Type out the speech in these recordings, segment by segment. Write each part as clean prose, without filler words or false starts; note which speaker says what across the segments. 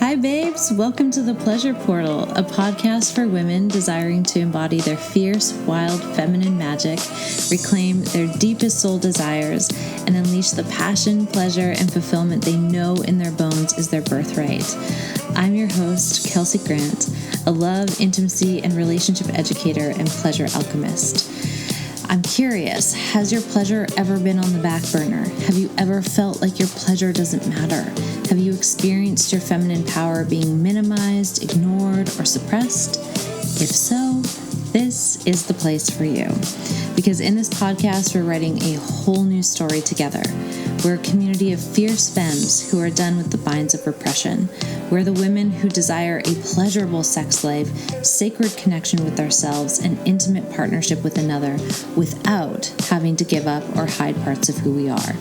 Speaker 1: Hi babes, welcome to The Pleasure Portal, a podcast for women desiring to embody their fierce, wild, feminine magic, reclaim their deepest soul desires, and unleash the passion, pleasure, and fulfillment they know in their bones is their birthright. I'm your host, Kelsey Grant, a love, intimacy, and relationship educator and pleasure alchemist. I'm curious, has your pleasure ever been on the back burner? Have you ever felt like your pleasure doesn't matter? Have you experienced your feminine power being minimized, ignored, or suppressed? If so, this is the place for you. Because in this podcast, we're writing a whole new story together. We're a community of fierce femmes who are done with the binds of repression. We're the women who desire a pleasurable sex life, sacred connection with ourselves, and intimate partnership with another without having to give up or hide parts of who we are.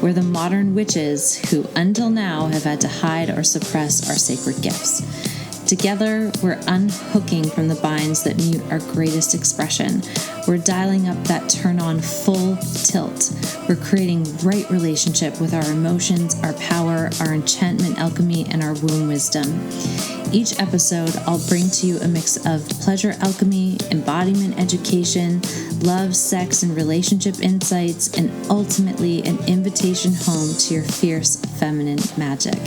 Speaker 1: We're the modern witches who, until now, have had to hide or suppress our sacred gifts. Together, we're unhooking from the binds that mute our greatest expression. We're dialing up that turn-on full tilt. We're creating right relationship with our emotions, our power, our enchantment alchemy, and our womb wisdom. Each episode, I'll bring to you a mix of pleasure alchemy, embodiment education, love, sex, and relationship insights, and ultimately an invitation home to your fierce feminine magic.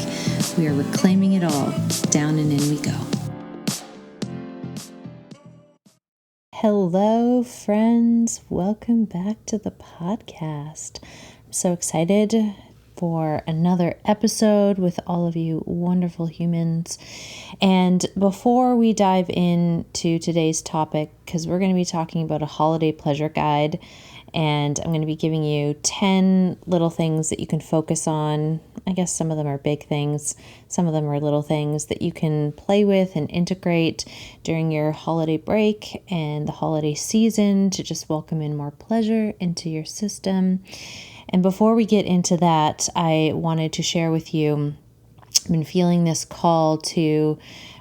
Speaker 1: We are reclaiming it all. Down and in we go. Hello, friends. Welcome back to the podcast. I'm so excited for another episode with all of you wonderful humans. And before we dive into today's topic, because we're going to be talking about a holiday pleasure guide, and I'm going to be giving you 10 little things that you can focus on. I guess some of them are big things. Some of them are little things that you can play with and integrate during your holiday break and the holiday season to just welcome in more pleasure into your system. And before we get into that, I wanted to share with you, I've been feeling this call to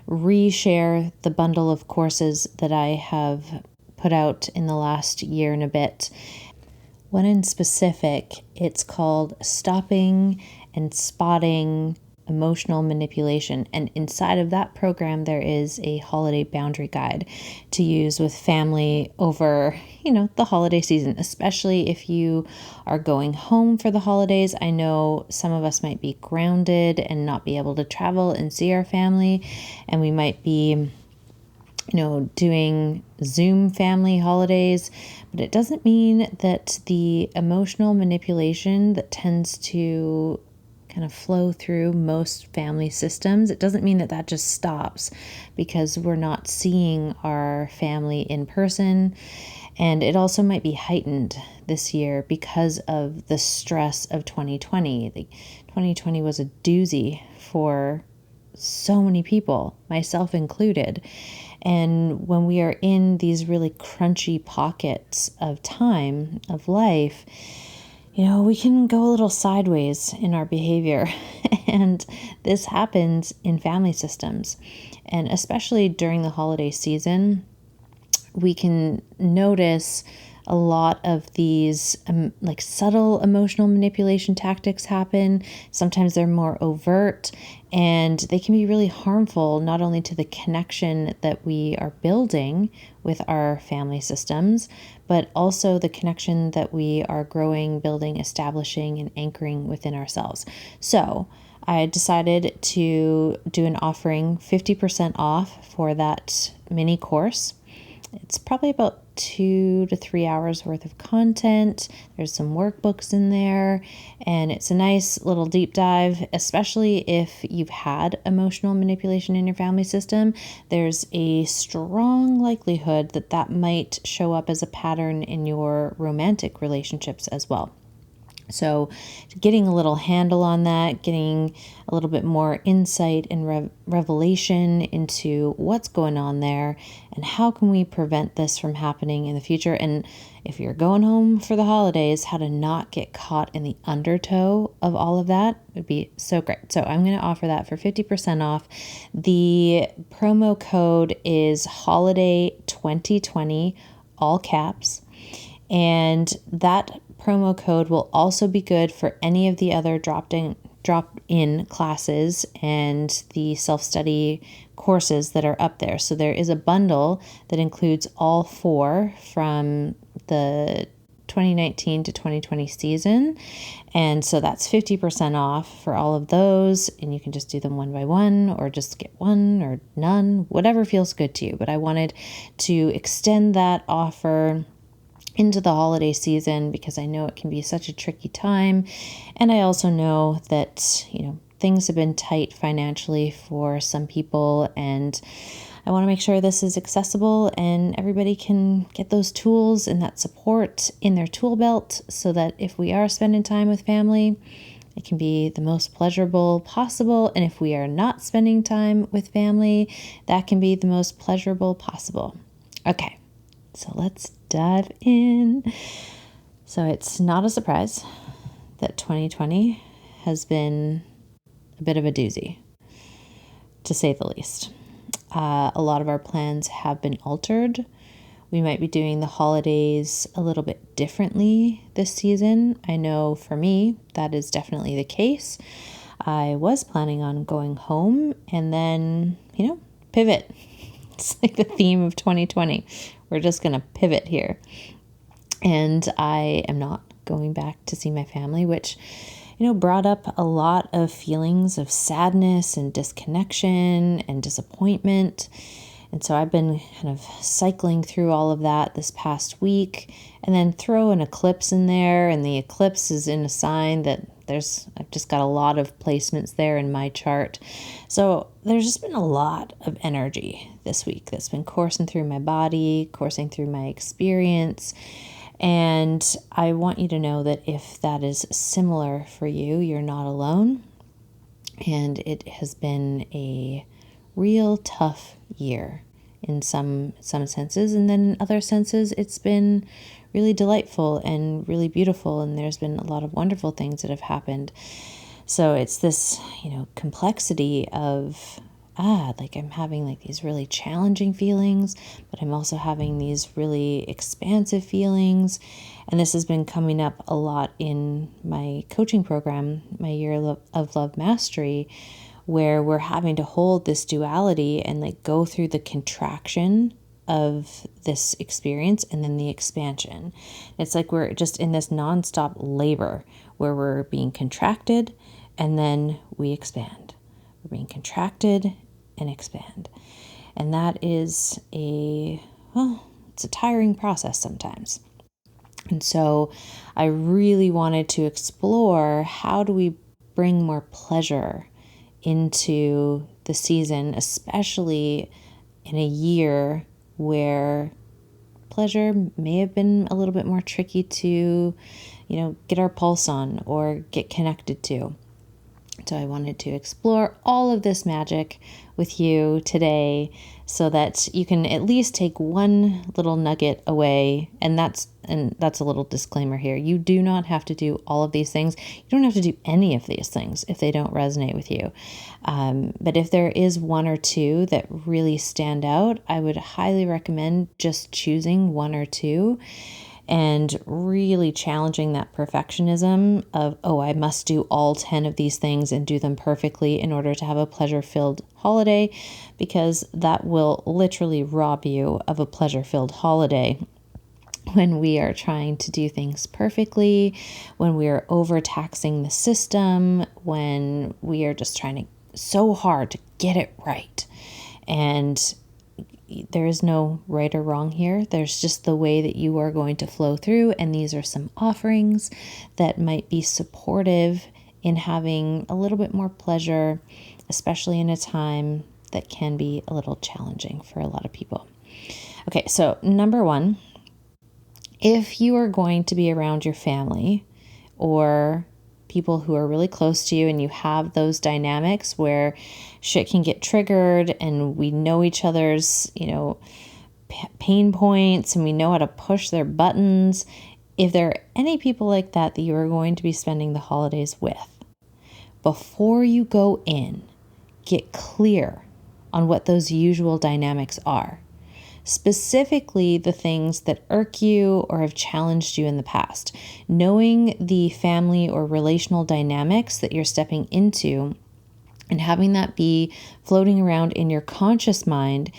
Speaker 1: reshare the bundle of courses that I have put out in the last year and a bit. One in specific, it's called Stopping and Spotting Emotional Manipulation. And inside of that program, there is a holiday boundary guide to use with family over, the holiday season, especially if you are going home for the holidays. I know some of us might be grounded and not be able to travel and see our family, and we might be doing Zoom family holidays, but it doesn't mean that the emotional manipulation that tends to kind of flow through most family systems, it doesn't mean that that just stops because we're not seeing our family in person. And it also might be heightened this year because of the stress of 2020. 2020 was a doozy for so many people, myself included. And when we are in these really crunchy pockets of time, of life, we can go a little sideways in our behavior. And this happens in family systems. And especially during the holiday season, we can notice a lot of these subtle emotional manipulation tactics happen. Sometimes they're more overt, and they can be really harmful, not only to the connection that we are building with our family systems, but also the connection that we are growing, building, establishing, and anchoring within ourselves. So I decided to do an offering 50% off for that mini course. It's probably about 2 to 3 hours worth of content. There's some workbooks in there, and it's a nice little deep dive, especially if you've had emotional manipulation in your family system. There's a strong likelihood that that might show up as a pattern in your romantic relationships as well. So getting a little handle on that, getting a little bit more insight and revelation into what's going on there and how can we prevent this from happening in the future. And if you're going home for the holidays, how to not get caught in the undertow of all of that would be so great. So I'm going to offer that for 50% off. The promo code is holiday 2020, all caps. And that promo code will also be good for any of the other drop-down drop-in classes and the self-study courses that are up there. So there is a bundle that includes all 4 from the 2019 to 2020 season. And so that's 50% off for all of those. And you can just do them one by one, or just get one or none, whatever feels good to you. But I wanted to extend that offer into the holiday season because I know it can be such a tricky time. And I also know that, things have been tight financially for some people, and I want to make sure this is accessible and everybody can get those tools and that support in their tool belt so that if we are spending time with family, it can be the most pleasurable possible. And if we are not spending time with family, that can be the most pleasurable possible. Okay, so let's dive in. So it's not a surprise that 2020 has been a bit of a doozy, to say the least. A lot of our plans have been altered. We might be doing the holidays a little bit differently this season. I know for me, that is definitely the case. I was planning on going home and then, pivot. It's like the theme of 2020. We're just going to pivot here. And I am not going back to see my family, which brought up a lot of feelings of sadness and disconnection and disappointment. And so I've been kind of cycling through all of that this past week, and then throw an eclipse in there. And the eclipse is in a sign that I've just got a lot of placements there in my chart. So there's just been a lot of energy this week that's been coursing through my body, coursing through my experience. And I want you to know that if that is similar for you, you're not alone. And it has been a real tough year in some senses. And then in other senses, it's been really delightful and really beautiful. And there's been a lot of wonderful things that have happened. So it's this, complexity of, I'm having these really challenging feelings, but I'm also having these really expansive feelings. And this has been coming up a lot in my coaching program, my Year of Love Mastery, where we're having to hold this duality and go through the contraction of this experience and then the expansion. It's like we're just in this nonstop labor where we're being contracted and then we expand. We're being contracted and expand. And that is it's a tiring process sometimes. And so I really wanted to explore, how do we bring more pleasure into the season, especially in a year where pleasure may have been a little bit more tricky to, get our pulse on or get connected to. So I wanted to explore all of this magic with you today so that you can at least take one little nugget away. And that's a little disclaimer here. You do not have to do all of these things. You don't have to do any of these things if they don't resonate with you. But if there is one or two that really stand out, I would highly recommend just choosing one or two and really challenging that perfectionism of, I must do all 10 of these things and do them perfectly in order to have a pleasure-filled holiday, because that will literally rob you of a pleasure-filled holiday when we are trying to do things perfectly, when we are overtaxing the system, when we are just trying so hard to get it right. And there is no right or wrong here. There's just the way that you are going to flow through. And these are some offerings that might be supportive in having a little bit more pleasure, especially in a time that can be a little challenging for a lot of people. Okay, so number one, if you are going to be around your family or people who are really close to you and you have those dynamics where shit can get triggered and we know each other's, pain points and we know how to push their buttons. If there are any people like that you are going to be spending the holidays with, before you go in, get clear on what those usual dynamics are. specifically the things that irk you or have challenged you in the past. Knowing the family or relational dynamics that you're stepping into and having that be floating around in your conscious mind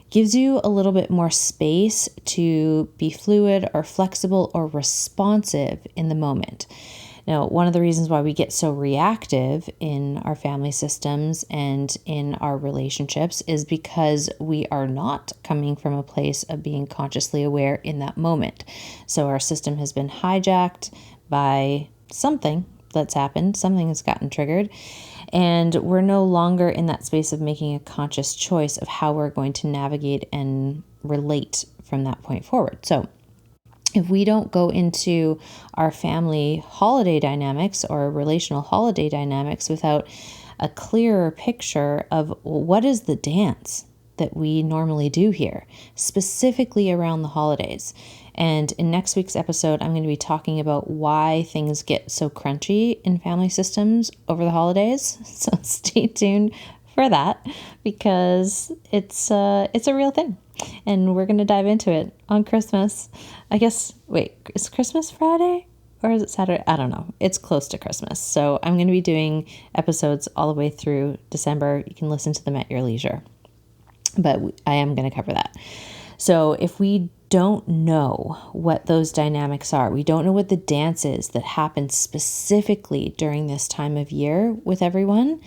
Speaker 1: gives you a little bit more space to be fluid or flexible or responsive in the moment. Now, one of the reasons why we get so reactive in our family systems and in our relationships is because we are not coming from a place of being consciously aware in that moment. So our system has been hijacked by something that's happened, something has gotten triggered, and we're no longer in that space of making a conscious choice of how we're going to navigate and relate from that point forward. So if we don't go into our family holiday dynamics or relational holiday dynamics without a clearer picture of what is the dance that we normally do here, specifically around the holidays. And in next week's episode, I'm going to be talking about why things get so crunchy in family systems over the holidays. So stay tuned for that, because it's a real thing. And we're going to dive into it on Christmas. I guess, wait, is Christmas Friday or is it Saturday? I don't know. It's close to Christmas. So I'm going to be doing episodes all the way through December. You can listen to them at your leisure. But I am going to cover that. So if we don't know what those dynamics are, we don't know what the dance is that happens specifically during this time of year with everyone,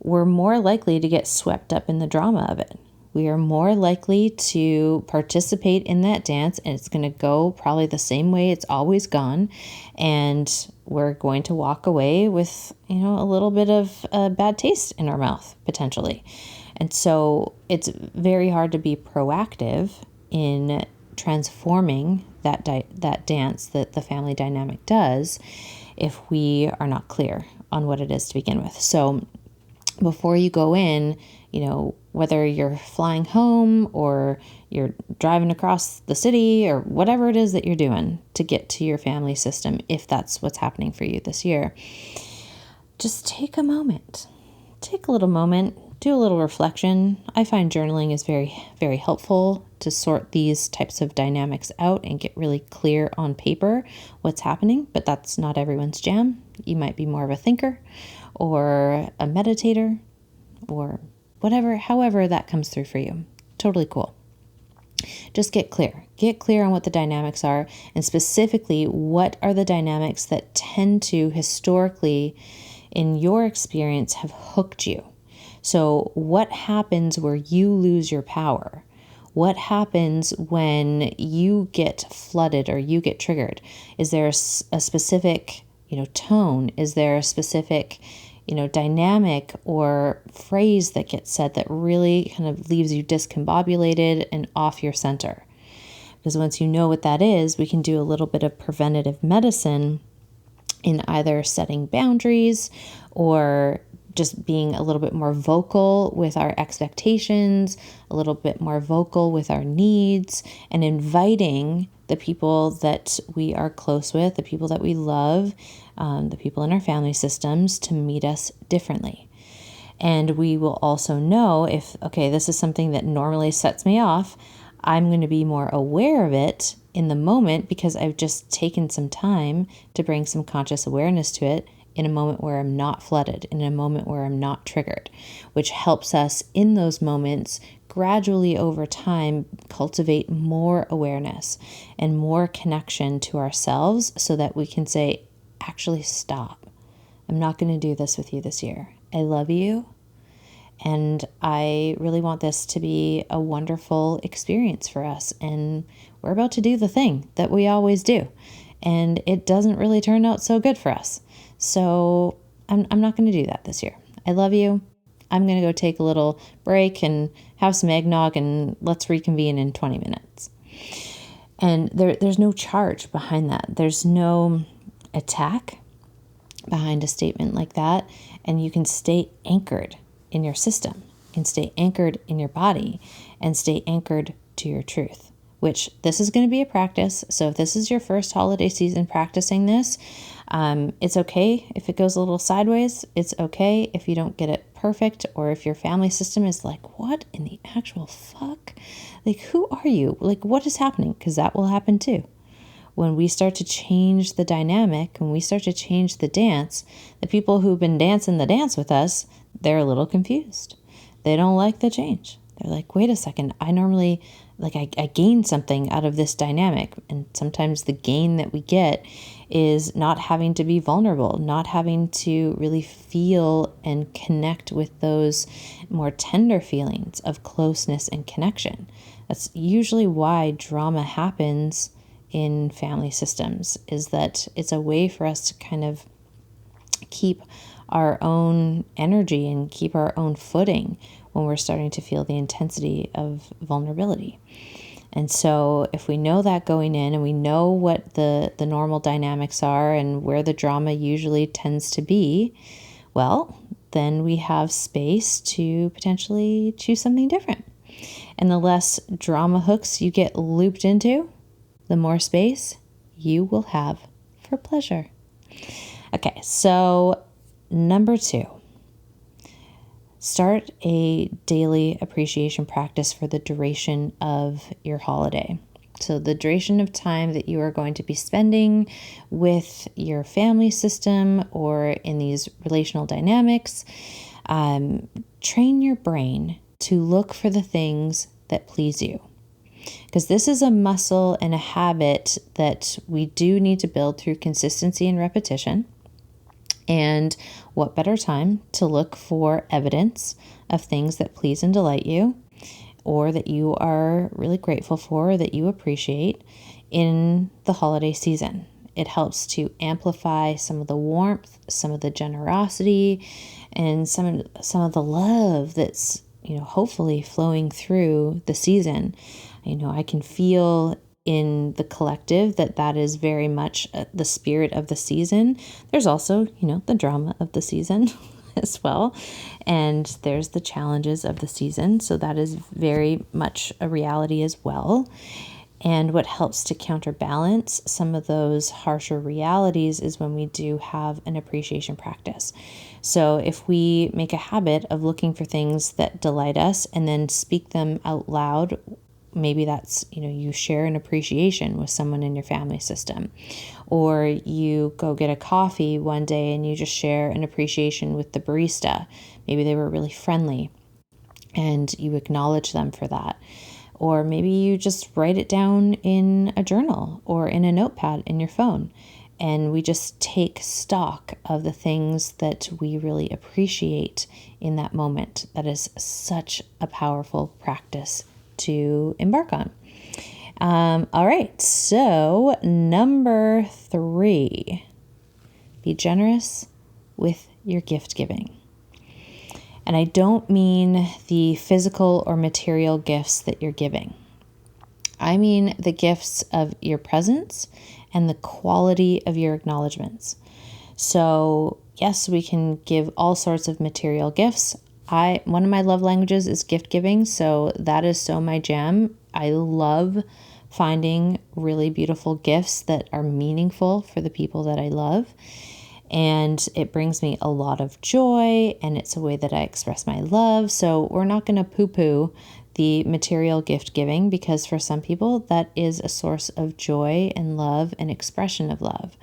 Speaker 1: we're more likely to get swept up in the drama of it. We are more likely to participate in that dance, and it's going to go probably the same way it's always gone. And we're going to walk away with, a little bit of a bad taste in our mouth, potentially. And so it's very hard to be proactive in transforming that dance that the family dynamic does if we are not clear on what it is to begin with. So before you go in, whether you're flying home or you're driving across the city or whatever it is that you're doing to get to your family system, if that's what's happening for you this year, just take a moment. Take a little moment, do a little reflection. I find journaling is very, very helpful to sort these types of dynamics out and get really clear on paper what's happening, but that's not everyone's jam. You might be more of a thinker or a meditator or whatever, however that comes through for you. Totally cool. Just get clear. Get clear on what the dynamics are, and specifically, what are the dynamics that tend to historically, in your experience, have hooked you. So what happens where you lose your power? What happens when you get flooded or you get triggered? Is there a specific, tone? Is there a specific, dynamic or phrase that gets said that really kind of leaves you discombobulated and off your center? Because once you know what that is, we can do a little bit of preventative medicine in either setting boundaries or just being a little bit more vocal with our expectations, a little bit more vocal with our needs, and inviting the people that we are close with, the people that we love, the people in our family systems to meet us differently. And we will also know if, okay, this is something that normally sets me off, I'm going to be more aware of it in the moment because I've just taken some time to bring some conscious awareness to it in a moment where I'm not flooded, in a moment where I'm not triggered, which helps us in those moments gradually over time cultivate more awareness and more connection to ourselves so that we can say, actually stop. I'm not going to do this with you this year. I love you. And I really want this to be a wonderful experience for us. And we're about to do the thing that we always do. And it doesn't really turn out so good for us. So I'm not going to do that this year. I love you. I'm going to go take a little break and have some eggnog and let's reconvene in 20 minutes. And there's no charge behind that. There's no attack behind a statement like that. And you can stay anchored in your system. You can stay anchored in your body and stay anchored to your truth, which this is going to be a practice. So if this is your first holiday season practicing this, It's okay if it goes a little sideways. It's okay if you don't get it perfect, or if your family system is like, what in the actual fuck? Like, who are you? Like, what is happening? Because that will happen too. When we start to change the dynamic, when we start to change the dance, the people who've been dancing the dance with us, they're a little confused. They don't like the change. They're like, wait a second, I normally, like, I gain something out of this dynamic. And sometimes the gain that we get is not having to be vulnerable, not having to really feel and connect with those more tender feelings of closeness and connection. That's usually why drama happens in family systems, is that it's a way for us to kind of keep our own energy and keep our own footing when we're starting to feel the intensity of vulnerability. And so if we know that going in, and we know what the normal dynamics are and where the drama usually tends to be, well, then we have space to potentially choose something different. And the less drama hooks you get looped into, the more space you will have for pleasure. Okay, so number 2, start a daily appreciation practice for the duration of your holiday. So the duration of time that you are going to be spending with your family system or in these relational dynamics, train your brain to look for the things that please you. Because this is a muscle and a habit that we do need to build through consistency and repetition. And what better time to look for evidence of things that please and delight you, or that you are really grateful for, or that you appreciate in the holiday season. It helps to amplify some of the warmth, some of the generosity, and some of the love that's, hopefully flowing through the season. I can feel in the collective that is very much the spirit of the season. There's also, the drama of the season as well. And there's the challenges of the season. So that is very much a reality as well. And what helps to counterbalance some of those harsher realities is when we do have an appreciation practice. So if we make a habit of looking for things that delight us and then speak them out loud, maybe that's, you share an appreciation with someone in your family system, or you go get a coffee one day and you just share an appreciation with the barista. Maybe they were really friendly and you acknowledge them for that. Or maybe you just write it down in a journal or in a notepad in your phone. And we just take stock of the things that we really appreciate in that moment. That is such a powerful practice to embark on. All right, so number 3, be generous with your gift giving. And I don't mean the physical or material gifts that you're giving. I mean the gifts of your presence and the quality of your acknowledgments. So yes, we can give all sorts of material gifts. One of my love languages is gift giving, so that is so my jam. I love finding really beautiful gifts that are meaningful for the people that I love. And it brings me a lot of joy, and it's a way that I express my love. So we're not going to poo-poo the material gift giving, because for some people that is a source of joy and love and expression of love.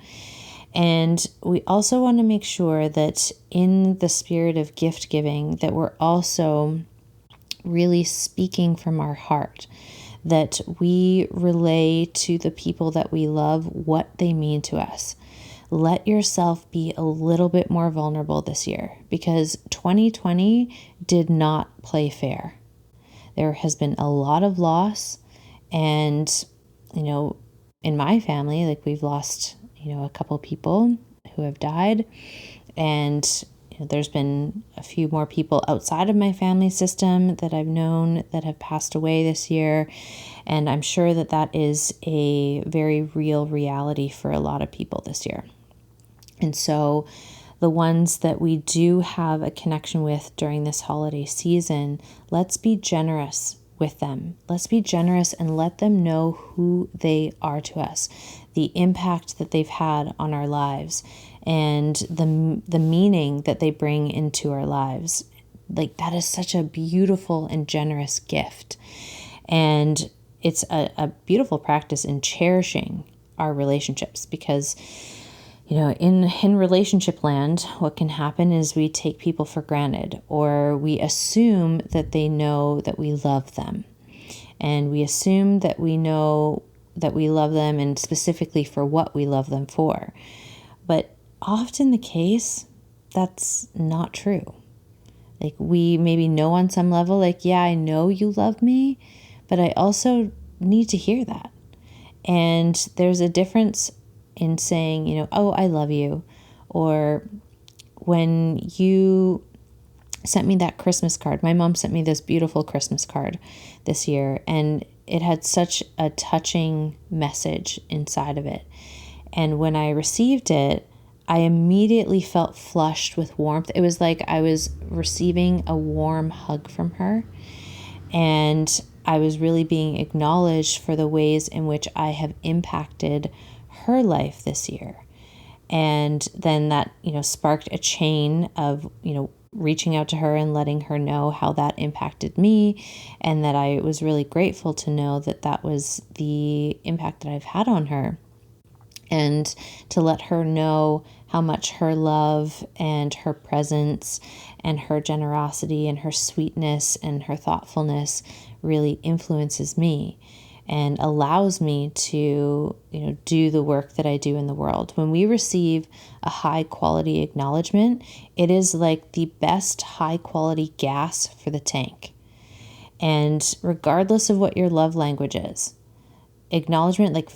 Speaker 1: And we also want to make sure that in the spirit of gift giving, that we're also really speaking from our heart, that we relay to the people that we love what they mean to us. Let yourself be a little bit more vulnerable this year, because 2020 did not play fair. There has been a lot of loss, and, in my family, like, we've lost, a couple people who have died, and there's been a few more people outside of my family system that I've known that have passed away this year. And I'm sure that that is a very real reality for a lot of people this year. And so the ones that we do have a connection with during this holiday season, let's be generous with them. Let's be generous and let them know who they are to us, the impact that they've had on our lives, and the meaning that they bring into our lives. Like, that is such a beautiful and generous gift. And it's a beautiful practice in cherishing our relationships, because in relationship land, what can happen is we take people for granted, or we assume that they know that we love them. And we assume that we know that we love them, and specifically for what we love them for. But often the case, that's not true. Like, we maybe know on some level, like, yeah, I know you love me, but I also need to hear that. And there's a difference in saying, oh, I love you. Or when you sent me that Christmas card, my mom sent me this beautiful Christmas card this year, and it had such a touching message inside of it. And when I received it, I immediately felt flushed with warmth. It was like I was receiving a warm hug from her. And I was really being acknowledged for the ways in which I have impacted her life this year. And then that, sparked a chain of, reaching out to her and letting her know how that impacted me, and that I was really grateful to know that that was the impact that I've had on her. And to let her know how much her love and her presence and her generosity and her sweetness and her thoughtfulness really influences me and allows me to, do the work that I do in the world. When we receive a high quality acknowledgement, it is like the best high quality gas for the tank. And regardless of what your love language is, acknowledgement, like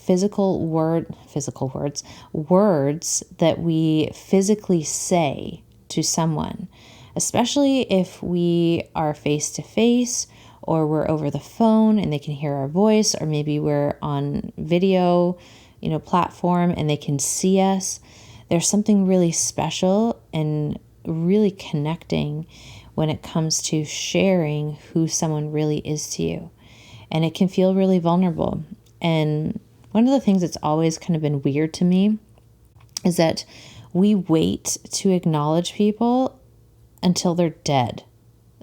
Speaker 1: words that we physically say to someone, especially if we are face to face, or we're over the phone and they can hear our voice, or maybe we're on video, platform and they can see us. There's something really special and really connecting when it comes to sharing who someone really is to you. And it can feel really vulnerable. And one of the things that's always kind of been weird to me is that we wait to acknowledge people until they're dead.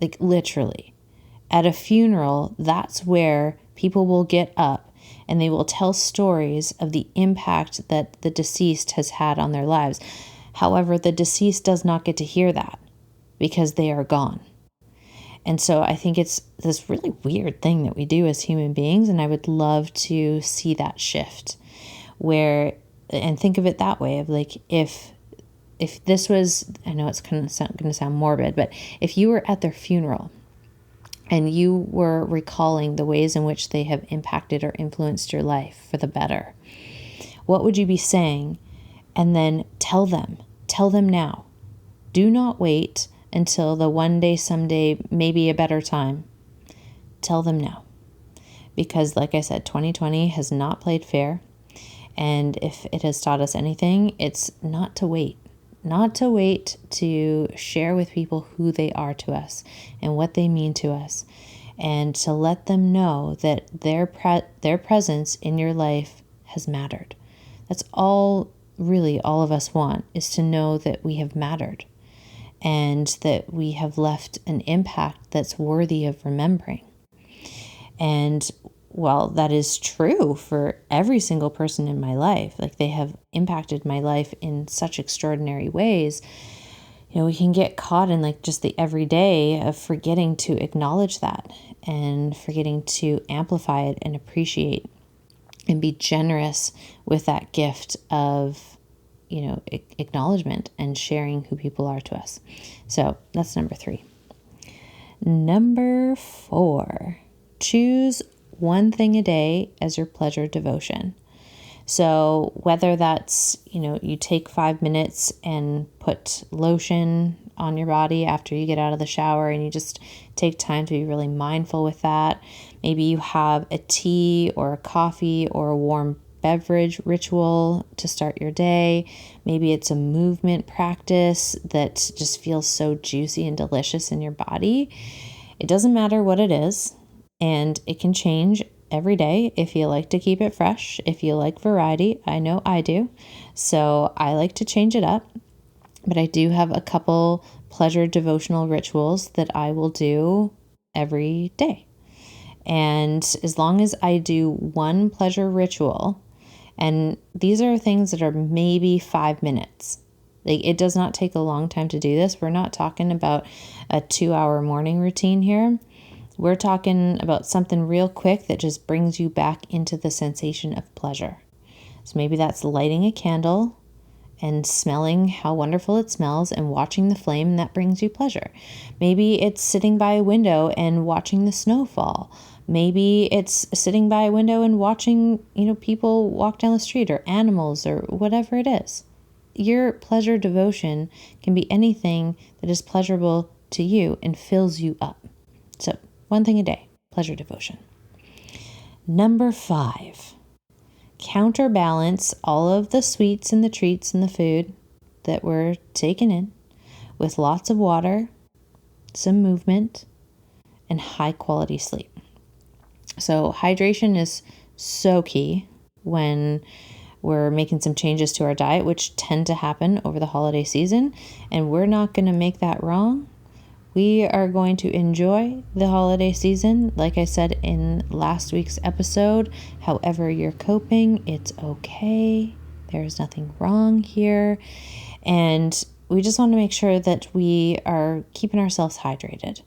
Speaker 1: Like, literally. At a funeral, that's where people will get up and they will tell stories of the impact that the deceased has had on their lives. However, the deceased does not get to hear that because they are gone. And so I think it's this really weird thing that we do as human beings, and I would love to see that shift and think of it that way, of like, if this was, I know it's going to sound morbid, but if you were at their funeral and you were recalling the ways in which they have impacted or influenced your life for the better, what would you be saying? And then tell them now. Do not wait until the one day, someday, maybe a better time. Tell them now. Because like I said, 2020 has not played fair. And if it has taught us anything, it's not to wait. Not to wait to share with people who they are to us and what they mean to us. And to let them know that their presence in your life has mattered. That's all of us want, is to know that we have mattered. And that we have left an impact that's worthy of remembering. And while that is true for every single person in my life, like, they have impacted my life in such extraordinary ways, we can get caught in like just the everyday of forgetting to acknowledge that and forgetting to amplify it and appreciate and be generous with that gift of acknowledgement and sharing who people are to us. So that's number 3. Number 4, choose one thing a day as your pleasure devotion. So whether that's, you take 5 minutes and put lotion on your body after you get out of the shower and you just take time to be really mindful with that. Maybe you have a tea or a coffee or a warm beverage ritual to start your day. Maybe it's a movement practice that just feels so juicy and delicious in your body. It doesn't matter what it is. and it can change every day if you like to keep it fresh, if you like variety. I know I do. So I like to change it up, but I do have a couple pleasure devotional rituals that I will do every day. And as long as I do one pleasure ritual, and these are things that are maybe 5 minutes. Like, it does not take a long time to do this. We're not talking about a 2-hour morning routine here. We're talking about something real quick that just brings you back into the sensation of pleasure. So maybe that's lighting a candle and smelling how wonderful it smells and watching the flame, and that brings you pleasure. Maybe it's sitting by a window and watching the snow fall. Maybe it's sitting by a window and watching, people walk down the street, or animals, or whatever it is. Your pleasure devotion can be anything that is pleasurable to you and fills you up. So, one thing a day, pleasure devotion. Number 5, counterbalance all of the sweets and the treats and the food that we're taking in with lots of water, some movement, and high quality sleep. So hydration is so key when we're making some changes to our diet, which tend to happen over the holiday season, and we're not going to make that wrong. We are going to enjoy the holiday season. Like I said in last week's episode, however you're coping, it's okay. There's nothing wrong here. And we just want to make sure that we are keeping ourselves hydrated,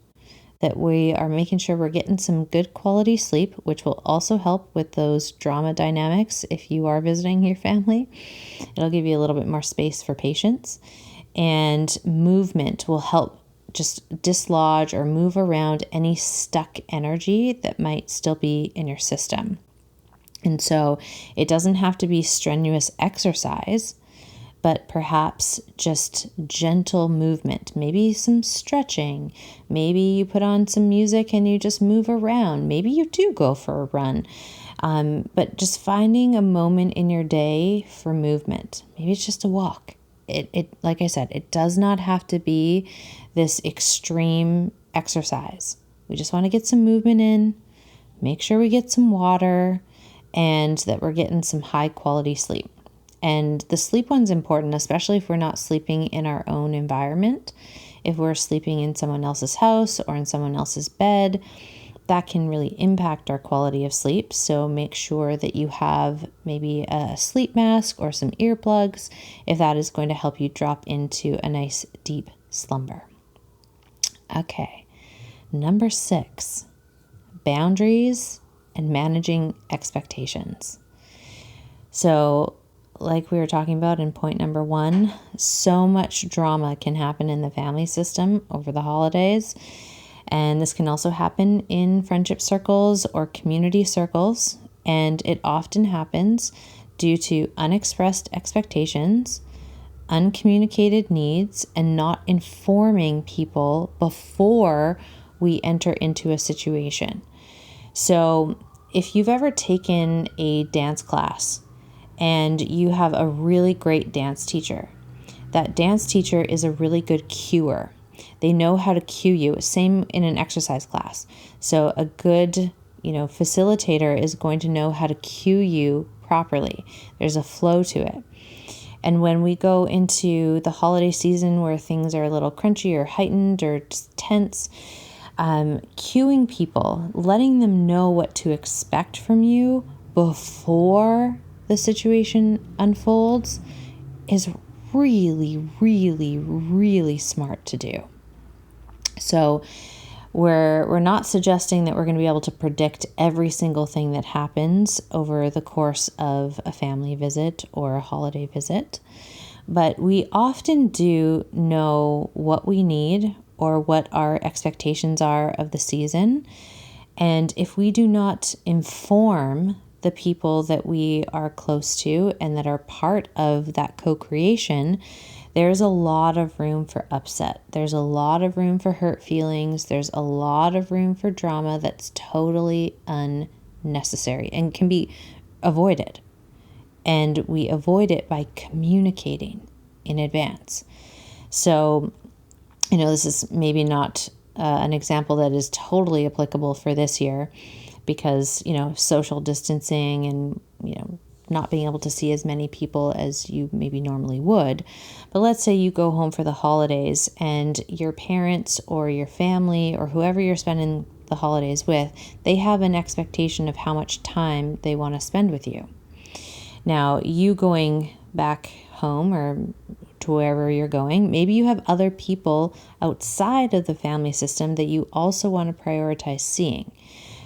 Speaker 1: that we are making sure we're getting some good quality sleep, which will also help with those drama dynamics if you are visiting your family. It'll give you a little bit more space for patience. And movement will help just dislodge or move around any stuck energy that might still be in your system. And so it doesn't have to be strenuous exercise, but perhaps just gentle movement, maybe some stretching. Maybe you put on some music and you just move around. Maybe you do go for a run. But just finding a moment in your day for movement. Maybe it's just a walk. It like I said, it does not have to be this extreme exercise. We just want to get some movement in, make sure we get some water, and that we're getting some high quality sleep. And the sleep one's important, especially if we're not sleeping in our own environment. If we're sleeping in someone else's house or in someone else's bed, that can really impact our quality of sleep. So make sure that you have maybe a sleep mask or some earplugs if that is going to help you drop into a nice deep slumber. Okay, number 6, boundaries and managing expectations. So like we were talking about in point number 1, so much drama can happen in the family system over the holidays. And this can also happen in friendship circles or community circles. And it often happens due to unexpressed expectations, uncommunicated needs, and not informing people before we enter into a situation. So if you've ever taken a dance class and you have a really great dance teacher, that dance teacher is a really good cuer. They know how to cue you. Same in an exercise class. So a good, facilitator is going to know how to cue you properly. There's a flow to it. And when we go into the holiday season where things are a little crunchy or heightened or just tense, cueing people, letting them know what to expect from you before the situation unfolds is really, really, really smart to do. So we're not suggesting that we're going to be able to predict every single thing that happens over the course of a family visit or a holiday visit, but we often do know what we need or what our expectations are of the season. And if we do not inform the people that we are close to and that are part of that co-creation, there's a lot of room for upset. There's a lot of room for hurt feelings. There's a lot of room for drama that's totally unnecessary and can be avoided. And we avoid it by communicating in advance. So, this is maybe not an example that is totally applicable for this year because, social distancing and, not being able to see as many people as you maybe normally would. But let's say you go home for the holidays and your parents or your family or whoever you're spending the holidays with, they have an expectation of how much time they want to spend with you. Now, you going back home or to wherever you're going, maybe you have other people outside of the family system that you also want to prioritize seeing.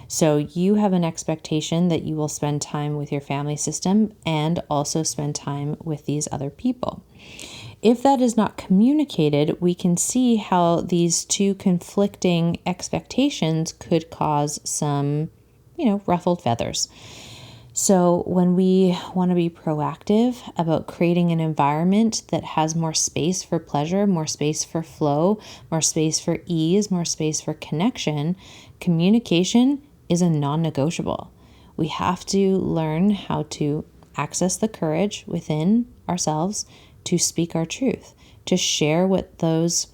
Speaker 1: So you have an expectation that you will spend time with your family system and also spend time with these other people. If that is not communicated, we can see how these two conflicting expectations could cause some, ruffled feathers. So when we want to be proactive about creating an environment that has more space for pleasure, more space for flow, more space for ease, more space for connection, communication is a non-negotiable. We have to learn how to access the courage within ourselves to speak our truth, to share what those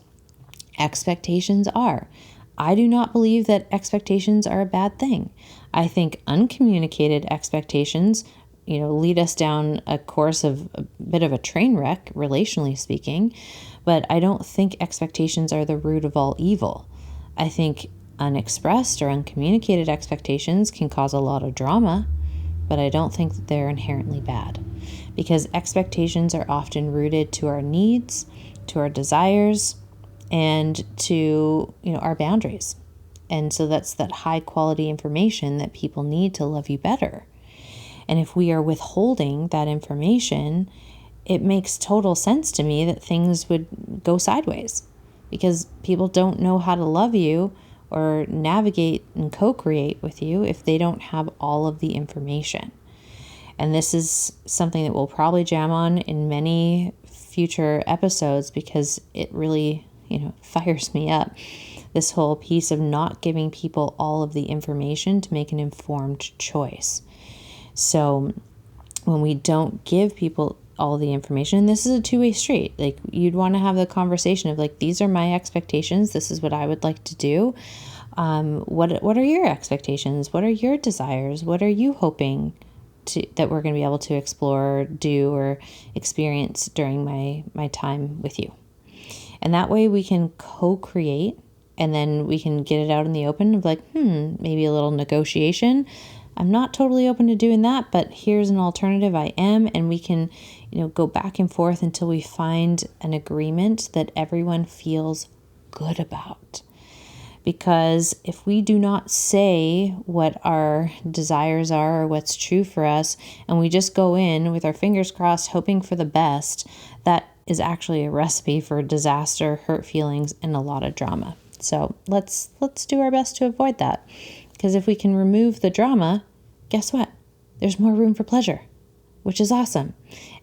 Speaker 1: expectations are. I do not believe that expectations are a bad thing. I think uncommunicated expectations, lead us down a course of a bit of a train wreck, relationally speaking, but I don't think expectations are the root of all evil. I think unexpressed or uncommunicated expectations can cause a lot of drama, but I don't think that they're inherently bad because expectations are often rooted to our needs, to our desires, and to, our boundaries. And so that's that high quality information that people need to love you better. And if we are withholding that information, it makes total sense to me that things would go sideways because people don't know how to love you or navigate and co-create with you if they don't have all of the information. And this is something that we'll probably jam on in many future episodes because it really, fires me up. This whole piece of not giving people all of the information to make an informed choice. So when we don't give people all the information, and this is a two-way street, like you'd want to have the conversation of like, these are my expectations. This is what I would like to do. What are your expectations? What are your desires? What are you hoping that we're going to be able to explore, do, or experience during my time with you? And that way we can co-create, and then we can get it out in the open of like, maybe a little negotiation. I'm not totally open to doing that, but here's an alternative I am. And we can, go back and forth until we find an agreement that everyone feels good about. Because if we do not say what our desires are or what's true for us, and we just go in with our fingers crossed, hoping for the best, that is actually a recipe for disaster, hurt feelings, and a lot of drama. So let's do our best to avoid that. Because if we can remove the drama, guess what? There's more room for pleasure, which is awesome,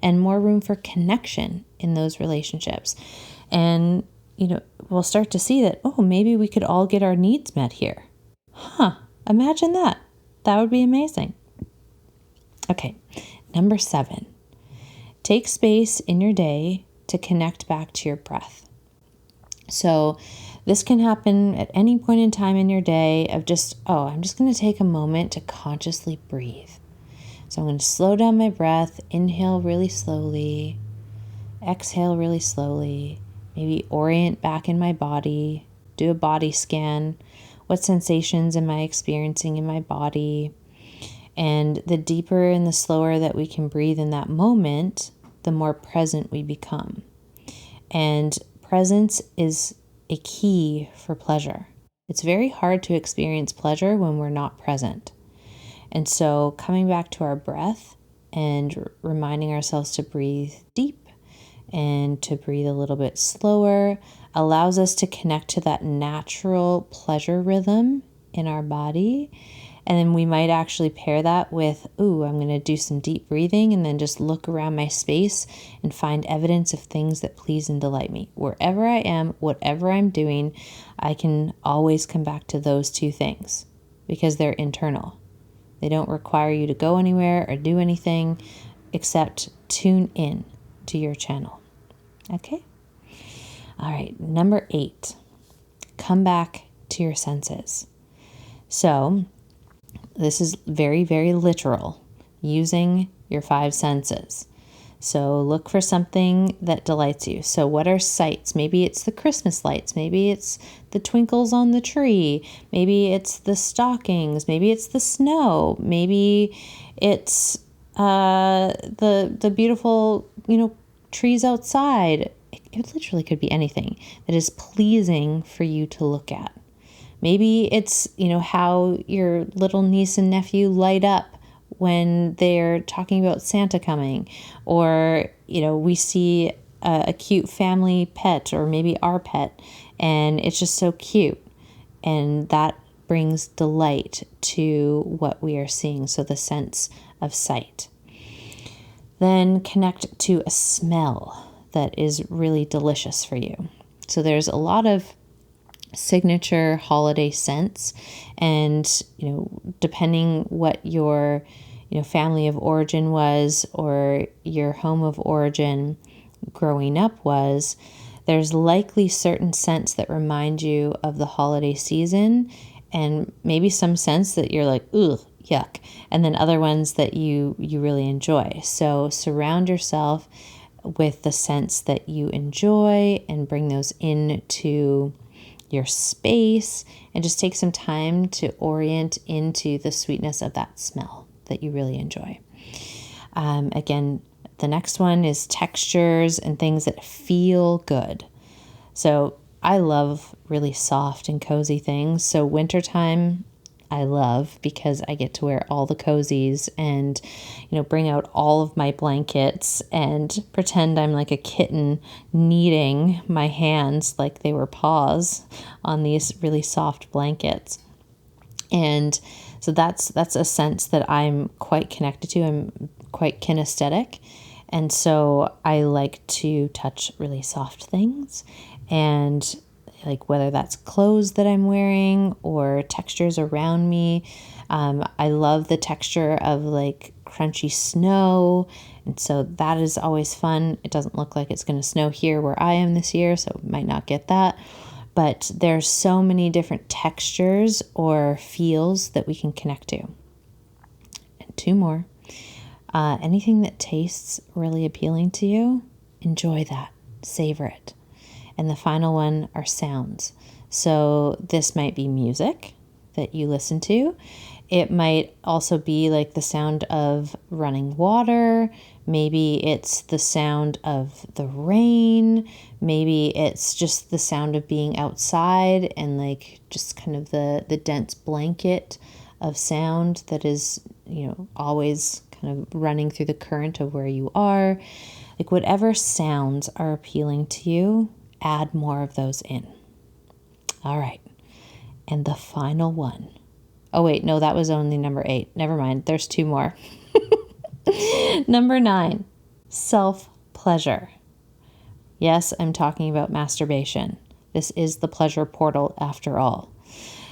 Speaker 1: and more room for connection in those relationships. And we'll start to see that, maybe we could all get our needs met here. Imagine that. That would be amazing. Okay, number 7. Take space in your day to connect back to your breath. So this can happen at any point in time in your day of just, I'm just going to take a moment to consciously breathe. So I'm going to slow down my breath, inhale really slowly, exhale really slowly, maybe orient back in my body, do a body scan. What sensations am I experiencing in my body? And the deeper and the slower that we can breathe in that moment, the more present we become. And presence is a key for pleasure. It's very hard to experience pleasure when we're not present. And so coming back to our breath and reminding ourselves to breathe deep and to breathe a little bit slower allows us to connect to that natural pleasure rhythm in our body. And then we might actually pair that with, I'm going to do some deep breathing and then just look around my space and find evidence of things that please and delight me. Wherever I am, whatever I'm doing, I can always come back to those two things because they're internal. They don't require you to go anywhere or do anything except tune in to your channel. Okay? All right, number 8. come back to your senses. So this is very, very literal, using your five senses. So look for something that delights you. So what are sights? Maybe it's the Christmas lights. Maybe it's the twinkles on the tree. Maybe it's the stockings. Maybe it's the snow. Maybe it's the beautiful, trees outside. It literally could be anything that is pleasing for you to look at. Maybe it's, how your little niece and nephew light up when they're talking about Santa coming, or, we see a cute family pet, or maybe our pet, and it's just so cute. And that brings delight to what we are seeing. So the sense of sight. Then connect to a smell that is really delicious for you. So there's a lot of signature holiday scents, and depending what your family of origin was, or your home of origin growing up was, there's likely certain scents that remind you of the holiday season, and maybe some scents that you're like, ugh, yuck, and then other ones that you really enjoy. So surround yourself with the scents that you enjoy and bring those into your space, and just take some time to orient into the sweetness of that smell that you really enjoy. Again, the next one is textures and things that feel good. So I love really soft and cozy things. So wintertime, I love, because I get to wear all the cozies and, bring out all of my blankets and pretend I'm like a kitten kneading my hands like they were paws on these really soft blankets. And so that's a sense that I'm quite connected to. I'm quite kinesthetic. And so I like to touch really soft things, and like whether that's clothes that I'm wearing or textures around me. I love the texture of like crunchy snow. And so that is always fun. It doesn't look like it's going to snow here where I am this year, so might not get that. But there's so many different textures or feels that we can connect to. And two more. Anything that tastes really appealing to you, enjoy that. Savor it. And the final one are sounds. So this might be music that you listen to. It might also be like the sound of running water. Maybe it's the sound of the rain. Maybe it's just the sound of being outside, and like just kind of the dense blanket of sound that is, always kind of running through the current of where you are. Like whatever sounds are appealing to you, add more of those in. All right. And the final one. Oh, wait, no, that was only number 8. Never mind. There's 2 more. Number 9, self-pleasure. Yes, I'm talking about masturbation. This is the pleasure portal after all.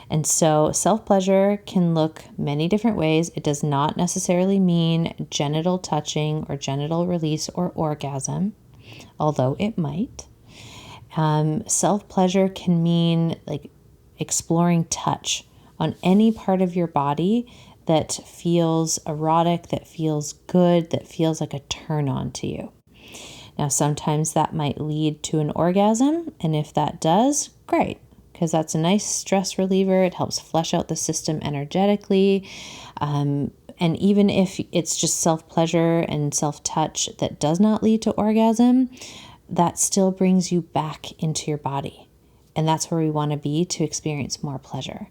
Speaker 1: And so self-pleasure can look many different ways. It does not necessarily mean genital touching or genital release or orgasm, although it might. Self-pleasure can mean like exploring touch on any part of your body that feels erotic, that feels good, that feels like a turn on to you. Now, sometimes that might lead to an orgasm, and if that does, great, because that's a nice stress reliever. It helps flush out the system energetically. And even if it's just self-pleasure and self-touch that does not lead to orgasm, that still brings you back into your body. And that's where we want to be to experience more pleasure.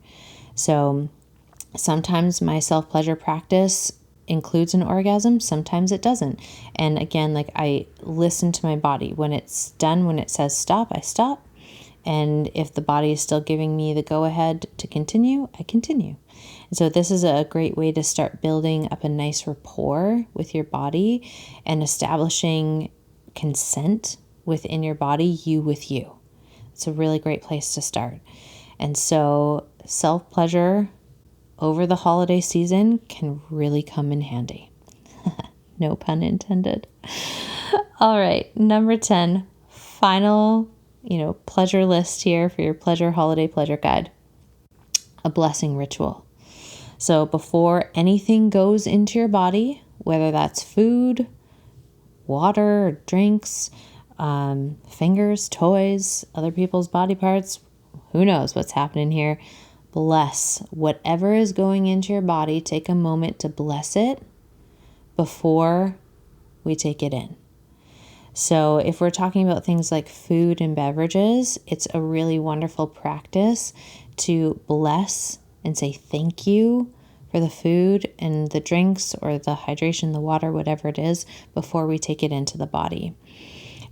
Speaker 1: So sometimes my self-pleasure practice includes an orgasm, sometimes it doesn't. And again, like I listen to my body. When it's done, when it says stop, I stop. And if the body is still giving me the go-ahead to continue, I continue. And so this is a great way to start building up a nice rapport with your body and establishing consent within your body, you with you. It's a really great place to start. And so self-pleasure over the holiday season can really come in handy. No pun intended. All right, number 10, final pleasure list here for your pleasure holiday pleasure guide. A blessing ritual. So before anything goes into your body, whether that's food, water, or drinks, fingers, toys, other people's body parts, who knows what's happening here. Bless whatever is going into your body. Take a moment to bless it before we take it in. So if we're talking about things like food and beverages, it's a really wonderful practice to bless and say thank you for the food and the drinks or the hydration, the water, whatever it is, before we take it into the body.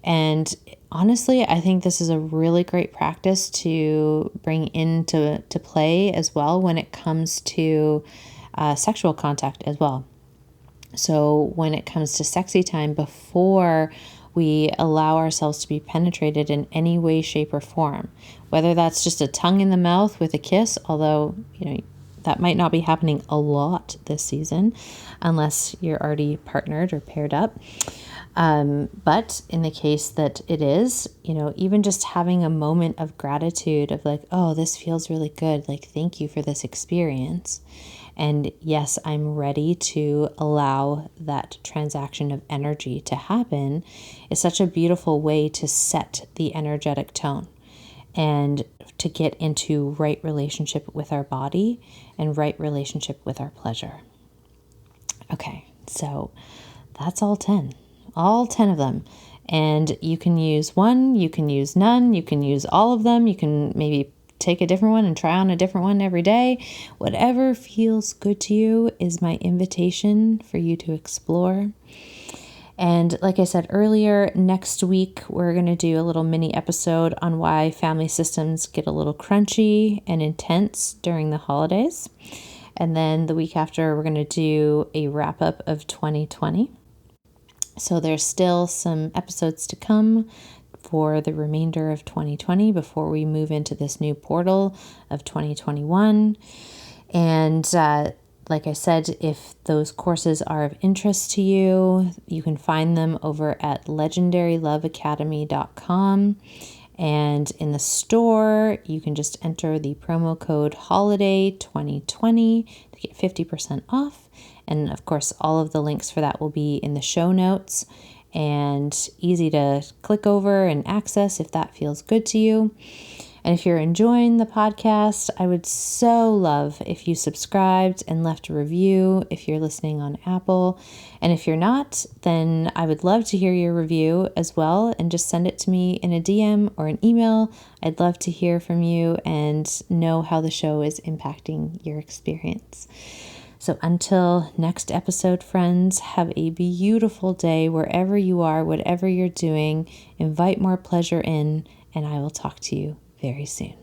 Speaker 1: And honestly, I think this is a really great practice to bring into play as well when it comes to sexual contact as well. So when it comes to sexy time, before we allow ourselves to be penetrated in any way, shape, or form, whether that's just a tongue in the mouth with a kiss, although, that might not be happening a lot this season unless you're already partnered or paired up. But in the case that it is, even just having a moment of gratitude of like, oh, this feels really good. Like, thank you for this experience. And yes, I'm ready to allow that transaction of energy to happen is such a beautiful way to set the energetic tone and to get into right relationship with our body and right relationship with our pleasure. Okay, so that's all 10 of them. And you can use one, you can use none, you can use all of them. You can maybe take a different one and try on a different one every day. Whatever feels good to you is my invitation for you to explore. And like I said earlier, next week, we're going to do a little mini episode on why family systems get a little crunchy and intense during the holidays. And then the week after, we're going to do a wrap up of 2020. So there's still some episodes to come for the remainder of 2020 before we move into this new portal of 2021. And like I said, if those courses are of interest to you, you can find them over at legendaryloveacademy.com. And in the store, you can just enter the promo code HOLIDAY2020 to get 50% off. And of course, all of the links for that will be in the show notes and easy to click over and access if that feels good to you. And if you're enjoying the podcast, I would so love if you subscribed and left a review if you're listening on Apple. And if you're not, then I would love to hear your review as well, and just send it to me in a DM or an email. I'd love to hear from you and know how the show is impacting your experience. So until next episode, friends, have a beautiful day wherever you are, whatever you're doing. Invite more pleasure in, and I will talk to you very soon.